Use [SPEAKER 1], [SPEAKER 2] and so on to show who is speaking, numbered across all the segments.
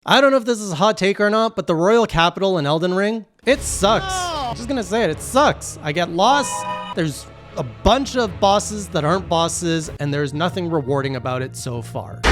[SPEAKER 1] I don't know if this is a hot take or not, but the Royal Capital in Elden Ring, it sucks. I'm just gonna say it sucks. I get lost, there's a bunch of bosses that aren't bosses, and there's nothing rewarding about it so far.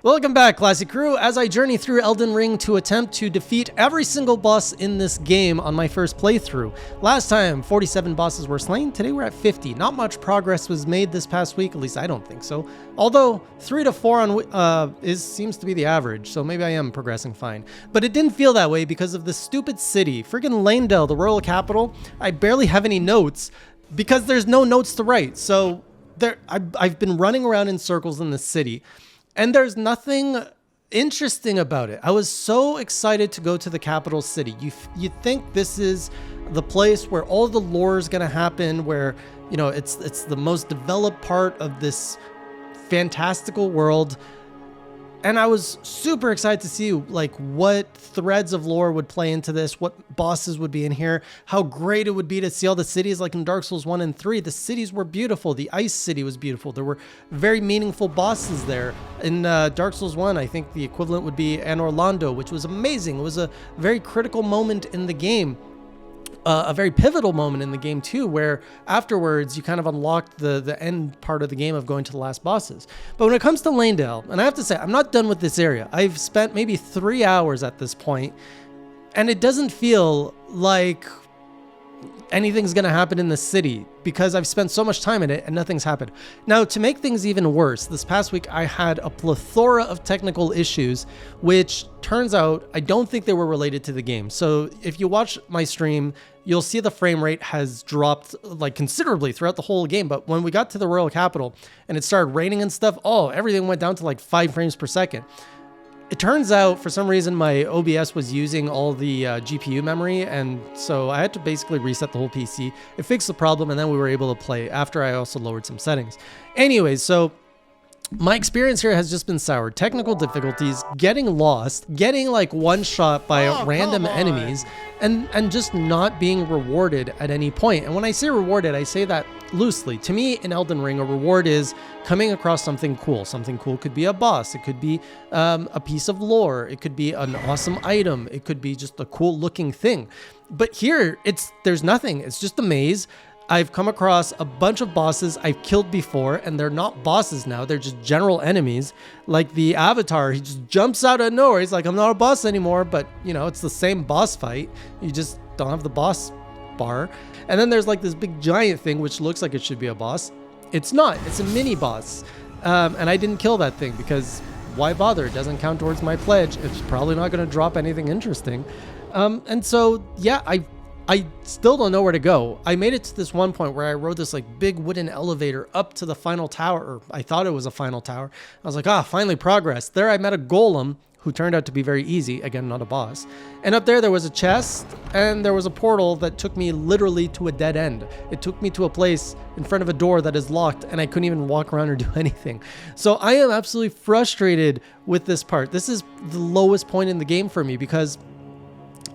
[SPEAKER 1] Welcome back, classy crew, as I journey through Elden Ring to attempt to defeat every single boss in this game on my first playthrough. Last time, 47 bosses were slain. Today we're at 50. Not much progress was made this past week, at least I don't think so. Although 3 to 4 on seems to be the average, so maybe I am progressing fine. But it didn't feel that way because of this stupid city. Friggin' Lanedale, the Royal Capital. I barely have any notes because there's no notes to write. So I've been running around in circles in the city. And there's nothing interesting about it. I was so excited to go to the capital city. You think this is the place where all the lore is going to happen, where, you know, it's the most developed part of this fantastical world. And I was super excited to see like what threads of lore would play into this, what bosses would be in here, how great it would be to see all the cities like in Dark Souls 1 and 3. The cities were beautiful. The Ice City was beautiful. There were very meaningful bosses there. In Dark Souls 1, I think the equivalent would be An Orlando, which was amazing. It was a very critical moment in the game. A very pivotal moment in the game too, where afterwards you kind of unlocked the end part of the game of going to the last bosses. But when it comes to Lanedale, and I have to say, I'm not done with this area. I've spent maybe 3 hours at this point, and it doesn't feel like anything's gonna happen in the city because I've spent so much time in it and nothing's happened. Now, to make things even worse, this past week I had a plethora of technical issues, which turns out I don't think they were related to the game. So if you watch my stream, you'll see the frame rate has dropped like considerably throughout the whole game. But when we got to the Royal Capital and it started raining and stuff, everything went down to like 5 frames per second. It turns out, for some reason, my OBS was using all the GPU memory, and so I had to basically reset the whole PC. It fixed the problem, and then we were able to play after I also lowered some settings. Anyways, so my experience here has just been sour. Technical difficulties, getting lost, getting like one shot by random enemies, and just not being rewarded at any point. And when I say rewarded, I say that loosely. To me, in Elden Ring, a reward is coming across something cool. Something cool could be a boss. It could be a piece of lore. It could be an awesome item. It could be just a cool looking thing. But here, there's nothing. It's just a maze. I've come across a bunch of bosses I've killed before, and they're not bosses now. They're just general enemies. Like the Avatar, he just jumps out of nowhere. He's like, I'm not a boss anymore, but you know, it's the same boss fight. You just don't have the boss bar. And then there's like this big giant thing, which looks like it should be a boss. It's not, it's a mini boss. And I didn't kill that thing because why bother? It doesn't count towards my pledge. It's probably not going to drop anything interesting. And so, yeah, I still don't know where to go. I made it to this one point where I rode this like big wooden elevator up to the final tower, or I thought it was a final tower. I was like, finally progress. There I met a golem who turned out to be very easy. Again, not a boss. And up there was a chest, and there was a portal that took me literally to a dead end. It took me to a place in front of a door that is locked, and I couldn't even walk around or do anything. So I am absolutely frustrated with this part. This is the lowest point in the game for me because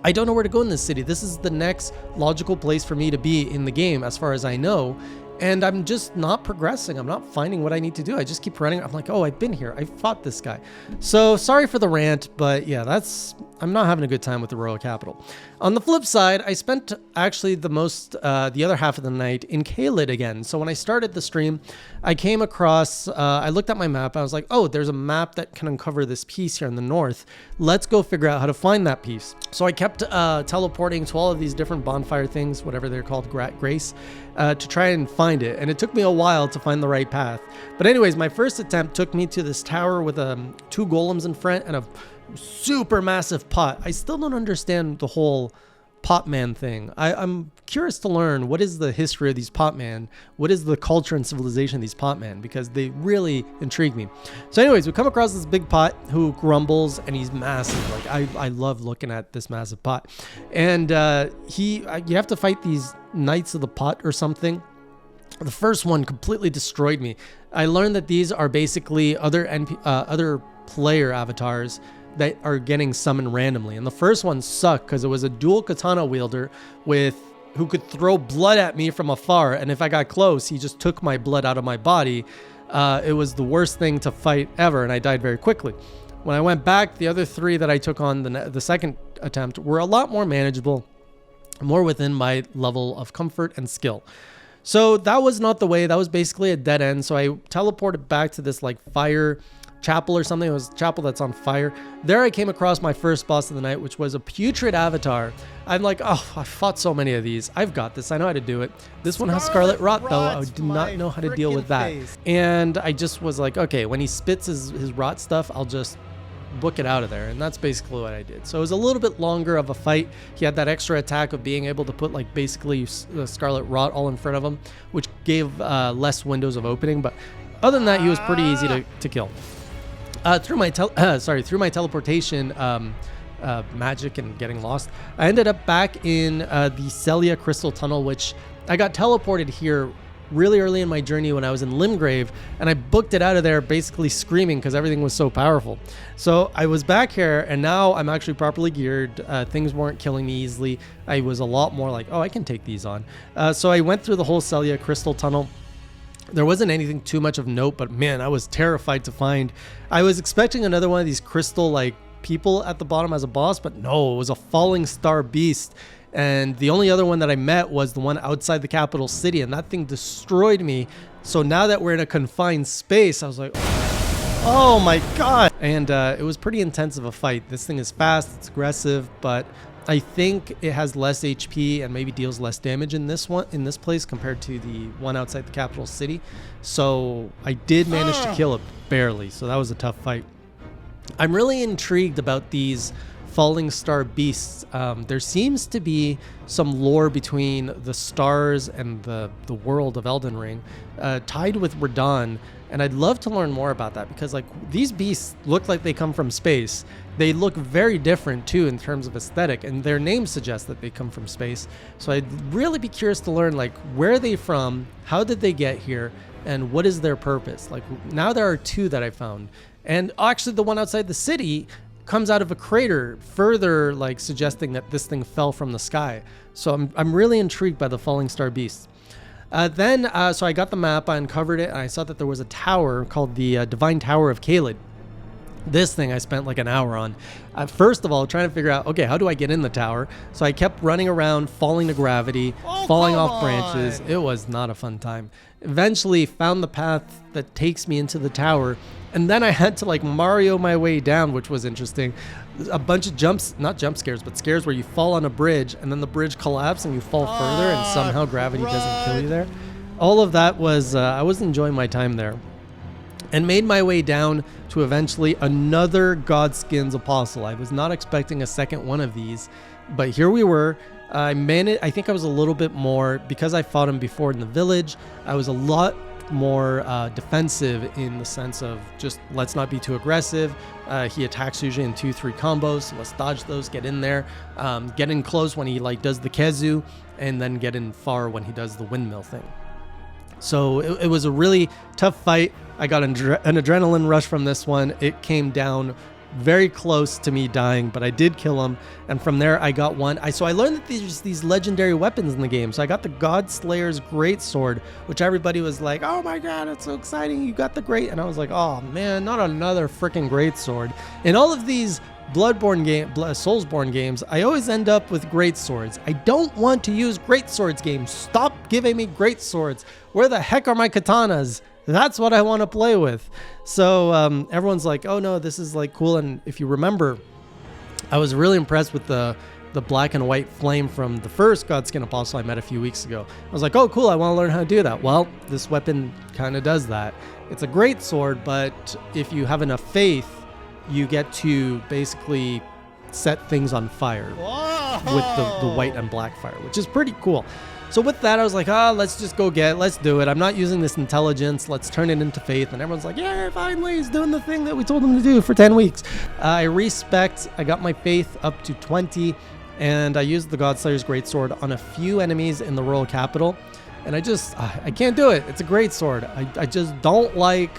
[SPEAKER 1] I don't know where to go in this city. This is the next logical place for me to be in the game, as far as I know. And I'm just not progressing. I'm not finding what I need to do. I just keep running. I'm like, I've been here. I fought this guy. So sorry for the rant, but yeah, I'm not having a good time with the Royal Capital. On the flip side, I spent actually the other half of the night in Caelid again. So when I started the stream, I came across, I looked at my map. I was like, there's a map that can uncover this piece here in the north. Let's go figure out how to find that piece. So I kept teleporting to all of these different bonfire things, whatever they're called, Grace, to try and find it. And it took me a while to find the right path. But anyways, my first attempt took me to this tower with 2 golems in front and a super massive pot. I still don't understand the whole pot man thing. I'm curious to learn what is the history of these pot man, what is the culture and civilization of these pot man, because they really intrigue me. So anyways, we come across this big pot who grumbles, and he's massive. Like I love looking at this massive pot. And you have to fight these knights of the pot or something. The first one completely destroyed me. I learned that these are basically other player avatars that are getting summoned randomly. And the first one sucked because it was a dual katana wielder who could throw blood at me from afar. And if I got close, he just took my blood out of my body. It was the worst thing to fight ever, and I died very quickly. When I went back, the other 3 that I took on the second attempt were a lot more manageable, more within my level of comfort and skill. So that was not the way. That was basically a dead end. So I teleported back to this like fire chapel or something. It was a chapel that's on fire. There I came across my first boss of the night, which was a putrid avatar. I'm like, oh, I fought so many of these. I've got this. I know how to do it. This one has Scarlet Rot, though. I did not know how to deal with that. And I just was like, okay, when he spits his rot stuff, I'll just book it out of there. And that's basically what I did. So it was a little bit longer of a fight. He had that extra attack of being able to put like basically Scarlet Rot all in front of him, which gave less windows of opening. But other than that, he was pretty easy to kill. Through my teleportation magic and getting lost, I ended up back in the Celia Crystal Tunnel, which I got teleported here really early in my journey when I was in Limgrave, and I booked it out of there basically screaming because everything was so powerful. So I was back here, and now I'm actually properly geared. Things weren't killing me easily. I was a lot more like, oh, I can take these on. So I went through the whole Celia Crystal Tunnel. There wasn't anything too much of note, but man, I was terrified to find. I was expecting another one of these crystal like people at the bottom as a boss, but no, it was a falling star beast. And the only other one that I met was the one outside the capital city, and that thing destroyed me. So now that we're in a confined space, I was like, oh my god. And it was pretty intense of a fight. This thing is fast, it's aggressive, but I think it has less HP and maybe deals less damage in this place compared to the one outside the capital city. So I did manage to kill it barely. So that was a tough fight. I'm really intrigued about these falling star beasts. There seems to be some lore between the stars and the world of Elden Ring, tied with Radahn, and I'd love to learn more about that, because like these beasts look like they come from space. They look very different too in terms of aesthetic, and their names suggest that they come from space. So I'd really be curious to learn like where are they from, how did they get here, and what is their purpose. Like now there are 2 that I found, and actually the one outside the city comes out of a crater, further like suggesting that this thing fell from the sky. So I'm really intrigued by the falling star beasts. So I got the map, I uncovered it, and I saw that there was a tower called the Divine Tower of Caelid. This thing I spent like an hour on. First of all, trying to figure out, okay, how do I get in the tower? So I kept running around, falling to gravity, falling off branches. It was not a fun time. Eventually found the path that takes me into the tower, and then I had to like Mario my way down, which was interesting. A bunch of not jump scares, but scares where you fall on a bridge and then the bridge collapses and you fall further, and somehow gravity doesn't kill you there. All of that was, I was enjoying my time there. And made my way down to eventually another Godskins apostle. I was not expecting a second one of these, but here we were. I think I was a little bit more, because I fought him before in the village, I was a lot more defensive in the sense of just let's not be too aggressive. He attacks usually in 2-3 combos, so let's dodge those, get in there, get in close when he like does the Kezu, and then get in far when he does the windmill thing. So it was a really tough fight. I got an adrenaline rush from this one. It came down very close to me dying, but I did kill him. And from there, I got one. So I learned that there's these legendary weapons in the game. So I got the Godslayer's Greatsword, which everybody was like, oh my god, it's so exciting. You got the great. And I was like, oh man, not another freaking Greatsword. In all of these Soulsborne games, I always end up with great swords. I don't want to use great swords games. Stop giving me great swords. Where the heck are my katanas? That's what I want to play with. So everyone's like, oh no, this is like cool. And if you remember, I was really impressed with the black and white flame from the first Godskin Apostle I met a few weeks ago. I was like, oh cool, I want to learn how to do that. Well, this weapon kind of does that. It's a great sword, but if you have enough faith, you get to basically set things on fire with the white and black fire, which is pretty cool. So with that, I was like, let's just let's do it. I'm not using this intelligence. Let's turn it into faith. And everyone's like, yeah, finally, he's doing the thing that we told him to do for 10 weeks. I got my faith up to 20, and I used the Godslayer's Greatsword on a few enemies in the royal capital. And I can't do it. It's a great sword. I just don't like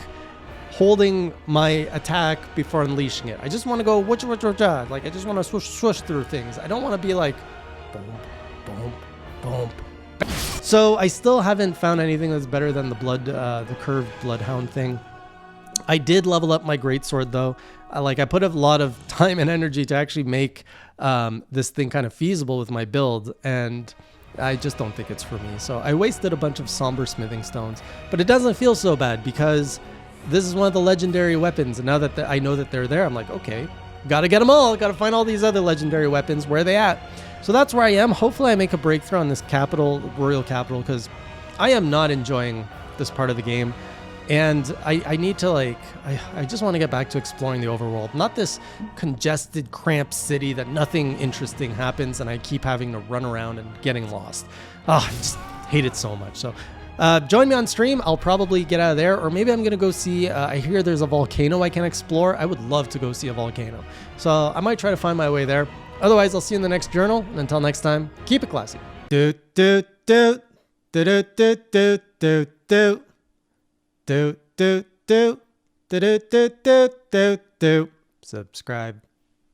[SPEAKER 1] holding my attack before unleashing it. I just want to go like I just want to swoosh through things. I don't want to be like boom, boom, boom. So I still haven't found anything that's better than the curved bloodhound thing. I did level up my greatsword though. I put a lot of time and energy to actually make this thing kind of feasible with my build, and I just don't think it's for me. So I wasted a bunch of somber smithing stones, but it doesn't feel so bad because this is one of the legendary weapons. And now that I know that they're there, I'm like, okay, gotta get them all. Gotta find all these other legendary weapons. Where are they at? So that's where I am. Hopefully I make a breakthrough on this royal capital, because I am not enjoying this part of the game. And I need to I just want to get back to exploring the overworld, not this congested, cramped city that nothing interesting happens and I keep having to run around and getting lost. I just hate it so much. So join me on stream. I'll probably get out of there, or maybe I'm going to go see, I hear there's a volcano I can explore. I would love to go see a volcano. So I might try to find my way there. Otherwise, I'll see you in the next journal. And until next time, keep it classy. Do, do, do, do, do, do, do, do, do. Do, do, do, do, do, do, do, do. Subscribe.